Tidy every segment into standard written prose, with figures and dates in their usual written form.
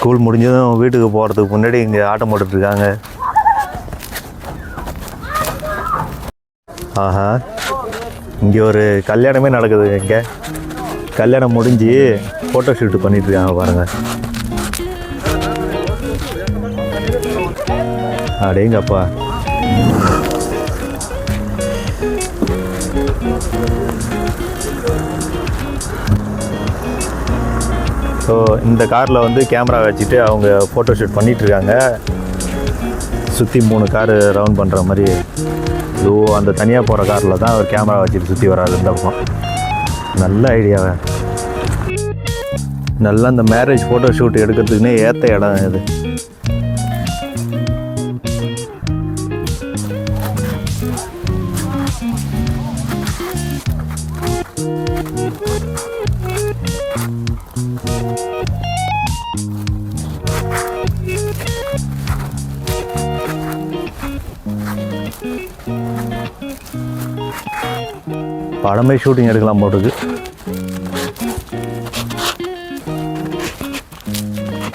School முடிஞ்சதும் வீட்டுக்கு போகிறதுக்கு முன்னாடி இங்கே ஆட்டம் போட்டுட்ருக்காங்க. ஆஹா, இங்கே ஒரு கல்யாணமே நடக்குது. இங்கே கல்யாணம் முடிஞ்சு ஃபோட்டோ ஷூட் பண்ணிகிட்ருக்காங்க பாருங்கள். அடேங்கப்பா. ஸோ இந்த காரில் வந்து கேமரா வச்சுட்டு அவங்க ஃபோட்டோ ஷூட் பண்ணிகிட்ருக்காங்க. சுற்றி 3 காரு ரவுண்ட் பண்ணுற மாதிரி. அந்த தனியாக போகிற காரில் தான் ஒரு கேமரா வச்சுட்டு சுற்றி வராது இந்த பக்கம். நல்ல ஐடியாவை. நல்லா இந்த மேரேஜ் ஃபோட்டோ ஷூட் எடுக்கிறதுக்குன்னே ஏற்ற இடம் இது. படமே ஷூட்டிங் எடுக்கலாம் போட்டுருக்கு.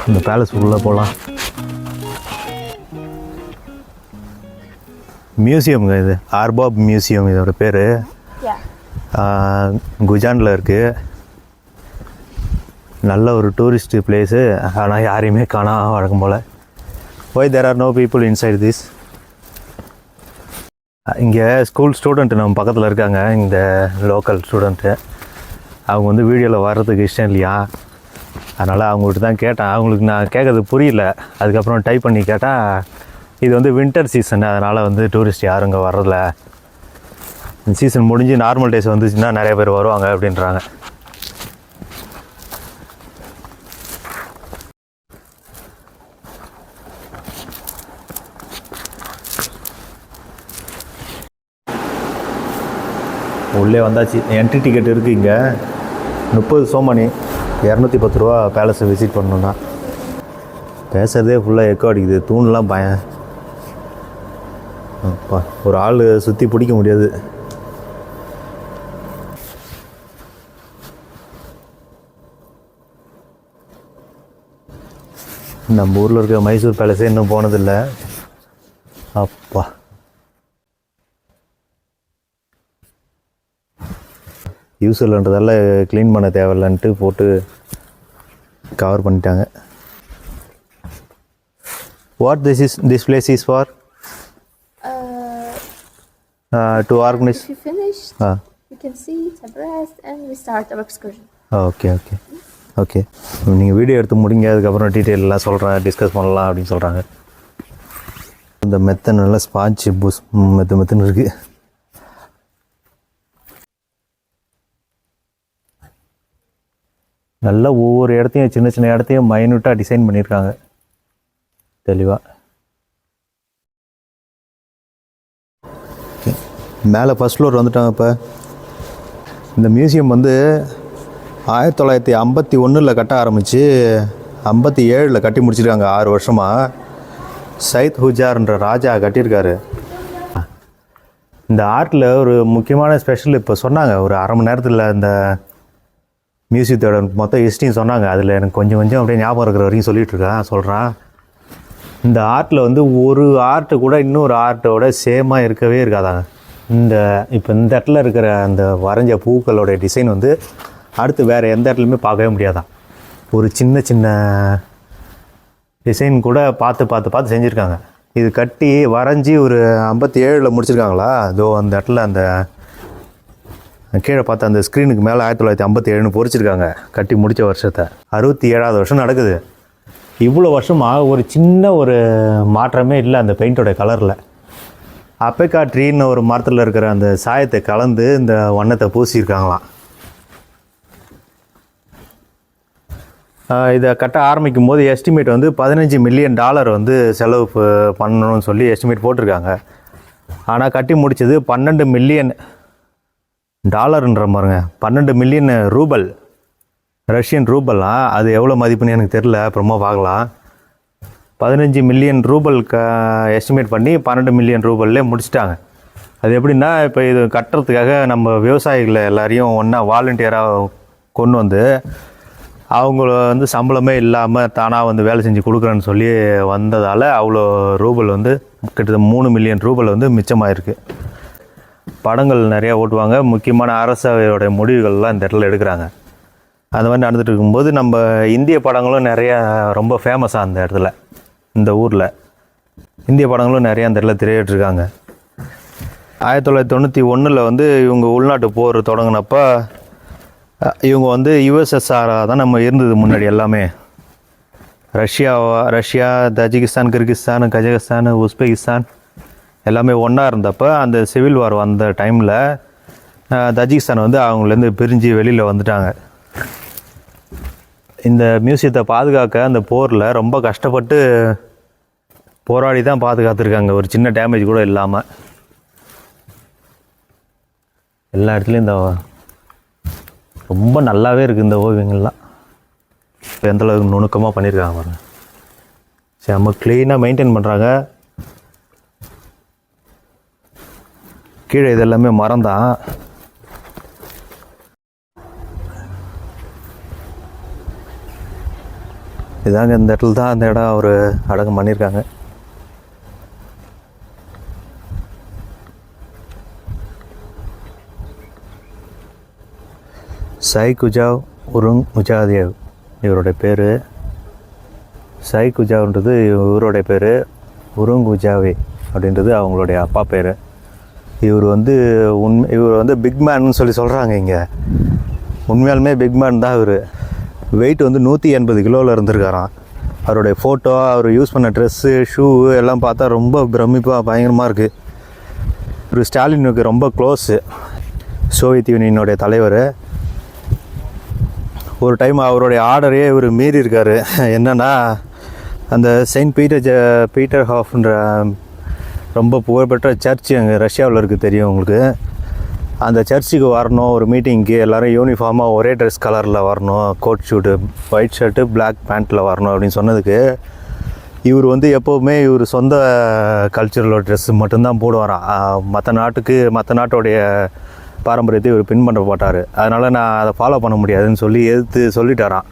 இந்த பேலஸ் உள்ளே போகலாம். மியூசியம்ங்க இது, ஆர்பாப் மியூசியம் இதோட பேர். குஜானில் இருக்குது. நல்ல ஒரு டூரிஸ்ட் பிளேஸு. ஆனால் யாரையுமே காணாம வழக்கம் போல். Why there are no people inside this. இங்கே ஸ்கூல் ஸ்டூடெண்ட்டு நம்ம பக்கத்தில் இருக்காங்க. இந்த லோக்கல் ஸ்டூடெண்ட்டு அவங்க வந்து வீடியோவில் வர்றதுக்கு இஷ்டம் இல்லையா. அதனால் அவங்கள்ட்ட தான் கேட்டேன். அவங்களுக்கு நான் கேட்குறது புரியல. அதுக்கப்புறம் டைப் பண்ணி கேட்டால் இது வந்து வின்டர் சீசன், அதனால் வந்து டூரிஸ்ட் யாரும் இங்கே வர்றதில்ல. இந்த சீசன் முடிஞ்சு நார்மல் டேஸ் வந்துச்சுன்னா நிறைய பேர் வருவாங்க அப்படின்றாங்க. உள்ளே வந்தாச்சு. என்ட்ரி டிக்கெட் இருக்குது இங்கே. 30 சோமனி, 210 ரூபா பேலஸை விசிட் பண்ணணுன்னா. பேசுகிறதே ஃபுல்லாக எக்கோ அடிக்குது. தூண்லாம் பயம். அப்பா, ஒரு ஆள் சுற்றி பிடிக்க முடியாது. நம்ம ஊரில் இருக்க மைசூர் பேலஸே இன்னும் போனதில்லை. அப்பா, யூஸ் இல்லைன்றதால க்ளீன் பண்ண தேவையில்லைன்ட்டு போட்டு கவர் பண்ணிட்டாங்க. What this place is for to organise. We can see some rest and we start our excursion. Okay okay okay. நீங்கள் வீடியோ எடுத்து முடிங்க, அதுக்கப்புறம் டீட்டெயிலெலாம் சொல்கிறேன், டிஸ்கஸ் பண்ணலாம் அப்படின்னு சொல்கிறாங்க. இந்த மெத்தன் நல்லா ஸ்பாஞ்ச் புஷ் மெத்துன்னு இருக்குது. நல்லா ஒவ்வொரு இடத்தையும் சின்ன சின்ன இடத்தையும் மைன்யூட்டாக டிசைன் பண்ணியிருக்காங்க தெளிவாக. மேலே ஃபஸ்ட் ஃப்ளோர் வந்துட்டாங்க. இப்போ இந்த மியூசியம் வந்து 1951 கட்ட ஆரம்பித்து 57 கட்டி முடிச்சிருக்காங்க. 6 வருஷமாக. சைத் ஹுஜார்ன்ற ராஜா கட்டியிருக்காரு. இந்த ஆர்ட்டில் ஒரு முக்கியமான ஸ்பெஷல் இப்போ சொன்னாங்க. ஒரு அரை மணி நேரத்தில் இந்த மியூசியத்தோட மொத்தம் ஹிஸ்ட்ரியும் சொன்னாங்க. அதில் எனக்கு கொஞ்சம் அப்படியே ஞாபகம் இருக்கிற வரைக்கும் சொல்கிறேன். இந்த ஆர்ட்டில் வந்து ஒரு ஆர்ட்டு கூட இன்னொரு ஆர்ட்டோட சேமாக இருக்கவே இருக்காதாங்க. இப்போ இந்த இடத்துல இருக்கிற அந்த வரைஞ்ச பூக்களோட டிசைன் வந்து அடுத்து வேறு எந்த இடத்துலையுமே பார்க்கவே முடியாதான். ஒரு சின்ன சின்ன டிசைன் கூட பார்த்து செஞ்சுருக்காங்க. இது கட்டி வரைஞ்சி ஒரு 57 முடிச்சிருக்காங்களா. அதோ அந்த இடத்துல அந்த கீழே பார்த்து அந்த ஸ்க்ரீனுக்கு மேலே 1957 பொறிச்சிருக்காங்க. கட்டி முடித்த வருஷத்தை 67வது வருஷம் நடக்குது. இவ்வளோ வருஷமாக ஒரு சின்ன ஒரு மாற்றமே இல்லை அந்த பெயிண்டோட கலரில். அப்பேக்கா ட்ரீன்னு ஒரு மரத்தில் இருக்கிற அந்த சாயத்தை கலந்து இந்த வண்ணத்தை பூசியிருக்காங்களாம். இதை கட்ட ஆரம்பிக்கும் போது எஸ்டிமேட் வந்து $15 மில்லியன் வந்து செலவு பண்ணணும்னு சொல்லி எஸ்டிமேட் போட்டிருக்காங்க. ஆனால் கட்டி முடித்தது $12 மில்லியன் பாருங்க. 12 மில்லியன் ரூபல், ரஷ்யன் ரூபல்லாம். அது எவ்வளோ மதிப்புன்னு எனக்கு தெரில, அப்புறமா பார்க்கலாம். 15 மில்லியன் ரூபல் எஸ்டிமேட் பண்ணி 12 மில்லியன் ரூபல்லே முடிச்சிட்டாங்க. அது எப்படின்னா, இப்போ இது கட்டுறதுக்காக நம்ம விவசாயிகளை எல்லாரையும் ஒன்றா வாலண்டியராக கொண்டு வந்து அவங்கள வந்து சம்பளமே இல்லாமல் தானாக வந்து வேலை செஞ்சு கொடுக்குறேன்னு சொல்லி வந்ததால் அவ்வளோ ரூபல் வந்து கிட்டத்தட்ட 3 மில்லியன் ரூபல் வந்து மிச்சமாயிருக்கு. படங்கள் நிறையா ஓட்டுவாங்க, முக்கியமான அரசவையோடைய முடிவுகள்லாம் இந்த இடத்துல எடுக்கிறாங்க. அந்த மாதிரி நடந்துகிட்டு இருக்கும்போது நம்ம இந்திய படங்களும் நிறையா ரொம்ப ஃபேமஸாக அந்த இடத்துல, இந்த ஊரில் இந்திய படங்களும் நிறையா அந்த இடத்துல திரையிட்டிருக்காங்க. 1991 வந்து இவங்க உள்நாட்டு போர் தொடங்கினப்போ இவங்க வந்து யுஎஸ்எஸ்ஆராக தான் நம்ம இருந்தது முன்னாடி. எல்லாமே Russia, Tajikistan, Kyrgyzstan, Kazakhstan, Uzbekistan எல்லாமே ஒன்றா இருந்தப்போ அந்த சிவில் வார் வந்த டைமில் தஜிகிஸ்தான் வந்து அவங்களேருந்து பிரிஞ்சு வெளியில் வந்துட்டாங்க. இந்த மியூசியத்தை பாதுகாக்க அந்த போரில் ரொம்ப கஷ்டப்பட்டு போராடி தான் பாதுகாத்துருக்காங்க, ஒரு சின்ன டேமேஜ் கூட இல்லாமல். எல்லா இடத்துலையும் இந்த ரொம்ப நல்லாவே இருக்குது இந்த ஓவியங்கள்லாம். இப்போ எந்தளவுக்கு நுணுக்கமாக பண்ணியிருக்காங்க பாருங்கள். செம்ம க்ளீனாக மெயின்டைன் பண்ணுறாங்க. கீழே இது எல்லாமே மரம் தான். இதாங்க இந்த இடத்துல தான் அந்த இடம் ஒரு அடக்கம் பண்ணியிருக்காங்க. சை குஜாவ் உருங் முஜாதேவ் இவருடைய பேர். சை குஜாவ்ன்றது இவருடைய பேர், உருங் குஜாவே அப்படின்றது அவங்களுடைய அப்பா பேர். இவர் வந்து பிக் மேன்னு சொல்லி சொல்கிறாங்க இங்கே. உண்மையாலுமே பிக் மேன் தான் இவர். வெயிட் வந்து 180 கிலோவில் இருந்திருக்காராம். அவருடைய ஃபோட்டோ, அவர் யூஸ் பண்ண ட்ரெஸ்ஸு, ஷூ எல்லாம் பார்த்தா ரொம்ப பிரமிப்பாக பயங்கரமாக இருக்குது. இவர் ஸ்டாலினுக்கு ரொம்ப க்ளோஸு, சோவியத் யூனியனுடைய தலைவர். ஒரு டைம் அவருடைய ஆர்டரையே இவர் மீறி இருக்கார். என்னென்னா அந்த செயின்ட் பீட்டர் ஹாஃப்ன்ற ரொம்ப புகழ்பெற்ற சர்ச்சு அங்கே ரஷ்யாவில் இருக்குது, தெரியும் உங்களுக்கு. அந்த சர்ச்சுக்கு வரணும் ஒரு மீட்டிங்க்கு, எல்லோரும் யூனிஃபார்மாக ஒரே ட்ரெஸ் கலரில் வரணும், coat suit, white shirt, black பேண்ட்டில் வரணும் அப்படின்னு சொன்னதுக்கு இவர் வந்து எப்போவுமே இவர் சொந்த கல்ச்சரலோட ட்ரெஸ்ஸு மட்டும்தான் போடுவாராம். மற்ற நாட்டோடைய பாரம்பரியத்தை இவர் பின்பற்ற மாட்டார். அதனால் நான் அதை ஃபாலோ பண்ண முடியாதுன்னு சொல்லி எதிர்த்து சொல்லிட்டாராம்.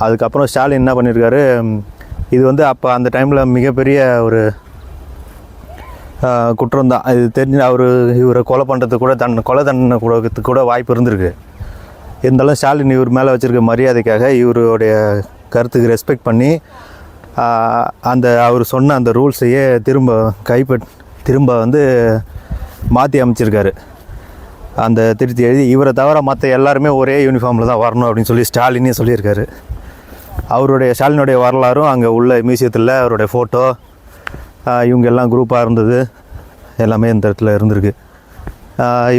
அதுக்கப்புறம் ஸ்டாலின் என்ன பண்ணியிருக்காரு, இது வந்து அப்போ அந்த டைமில் மிகப்பெரிய ஒரு குற்றம் தான். இது தெரிஞ்சு இவரை கொலை பண்ணுறதுக்கு கூட கொலை தண்டனை கொடுக்கறதுக்கு கூட வாய்ப்பு இருந்திருக்கு. இருந்தாலும் ஸ்டாலின் இவர் மேலே வச்சுருக்க மரியாதைக்காக இவருடைய கருத்துக்கு ரெஸ்பெக்ட் பண்ணி அவர் சொன்ன அந்த ரூல்ஸையே திரும்ப வந்து மாற்றி அமைச்சிருக்காரு. அந்த திருத்தி எழுதி இவரை தவிர மற்ற எல்லாருமே ஒரே யூனிஃபார்மில் தான் வரணும் அப்படின்னு சொல்லி ஸ்டாலினே சொல்லியிருக்காரு. ஸ்டாலினுடைய வரலாறும் அங்கே உள்ள மியூசியத்தில் அவருடைய ஃபோட்டோ, இவங்க எல்லாம் குரூப்பாக இருந்தது எல்லாமே இந்த இடத்துல இருந்திருக்கு.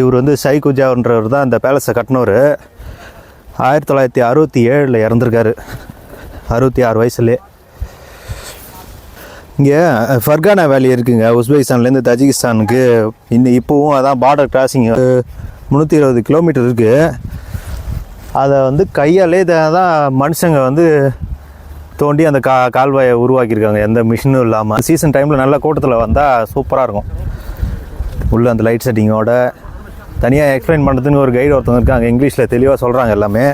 இவர் வந்து சை குஜான்றவர் தான் இந்த பேலஸை கட்டினவர். 1967 இறந்துருக்காரு, 66 வயசுலே. இங்கே ஃபர்கானா வேலி இருக்குங்க, உஸ்பெகிஸ்தான்லேருந்து தஜிகிஸ்தானுக்கு. இப்போவும் அதான் பார்டர் கிராசிங் 320 கிலோமீட்டர் இருக்குது. அதை வந்து கையாலே தான் மனுஷங்க வந்து தோண்டி அந்த கால்வாயை உருவாக்கியிருக்காங்க, எந்த மிஷினும் இல்லாமல். சீசன் டைமில் நல்ல கூட்டத்தில் வந்தால் சூப்பராக இருக்கும். உள்ளே அந்த லைட் செட்டிங்கோட தனியாக எக்ஸ்பிளைன் பண்ணுறதுன்னு ஒரு கைடு ஒருத்தவங்க இருக்காங்க, இங்கிலீஷில் தெளிவாக சொல்கிறாங்க எல்லாமே.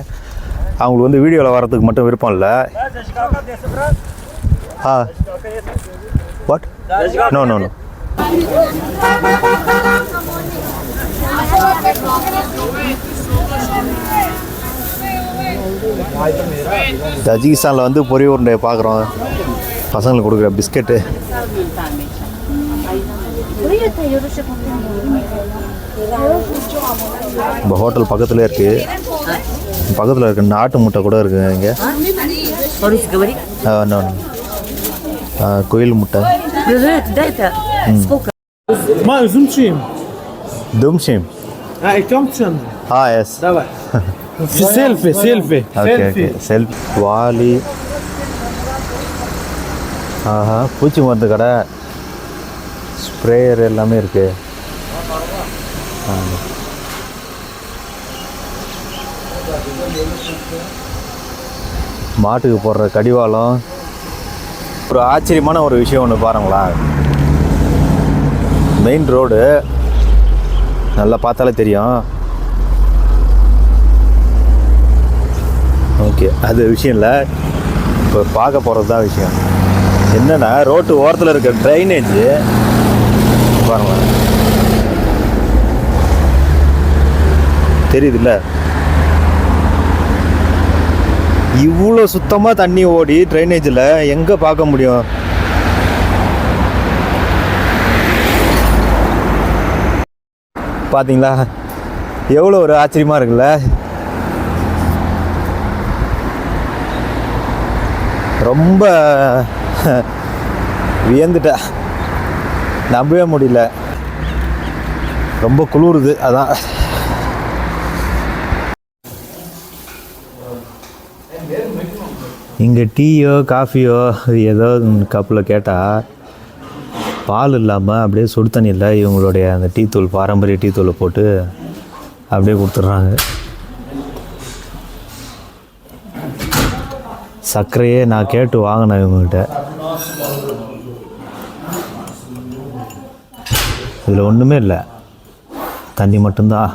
அவங்களுக்கு வந்து வீடியோவில் வரதுக்கு மட்டும் விருப்பம் இல்லை. What? No. தஜிகிஸ்தானில் வந்து பொரி உருண்டை பார்க்குறோம், பசங்களுக்கு கொடுக்குற பிஸ்கெட்டு. நம்ம ஹோட்டல் பக்கத்துலேயே இருக்குது. பக்கத்தில் இருக்க நாட்டு முட்டை கூட இருக்குங்க இங்கே. குயில் முட்டை. Думшим. Yes. Давай. Селфи. Okay. Selfie. வாலி. பூச்சி மருந்து கடை, ஸ்ப்ரேயர் எல்லாமே இருக்கு. மாட்டுக்கு போடுற கடிவாளம். ஒரு ஆச்சரியமான ஒரு விஷயம் ஒன்று பாருங்களா, மெயின் ரோடு நல்லா பார்த்தாலே தெரியும். ஓகே, அது விஷயம் இல்லை. இப்போ பார்க்க போகிறது தான் விஷயம். என்னென்னா ரோட்டு ஓரத்தில் இருக்க ட்ரைனேஜு பாருங்க, தெரியுதுல்ல, இவ்வளோ சுத்தமாக தண்ணி ஓடி ட்ரைனேஜில் எங்கே பார்க்க முடியும்? பார்த்தீங்களா, எவ்வளோ ஒரு ஆச்சரியமாக இருக்குல்ல. ரொம்ப வியந்துட்டேன், நம்பவே முடியல. ரொம்ப குளிருது. அதான் இங்கே டீயோ காஃபியோ ஏதோ கப்பில் கேட்டால் பால் இல்லாமல் அப்படியே சுடு தண்ணியில் இவங்களுடைய அந்த டீ தூள், பாரம்பரிய டீ தூளை போட்டு அப்படியே கொடுத்துட்றாங்க. சர்க்கரையே நான் கேட்டு வாங்கினேன் இவங்ககிட்ட. இதில் ஒன்றுமே இல்லை, தண்ணி மட்டும்தான்.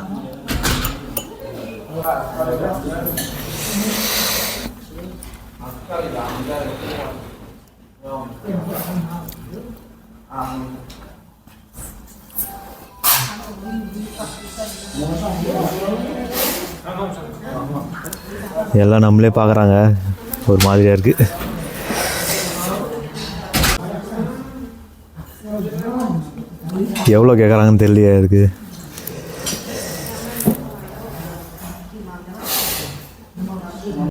எல்லாம் நம்மளே பார்க்குறாங்க, ஒரு மாதிரியாக இருக்குது. எவ்வளோ கேட்குறாங்கன்னு தெரியலையா இருக்குது.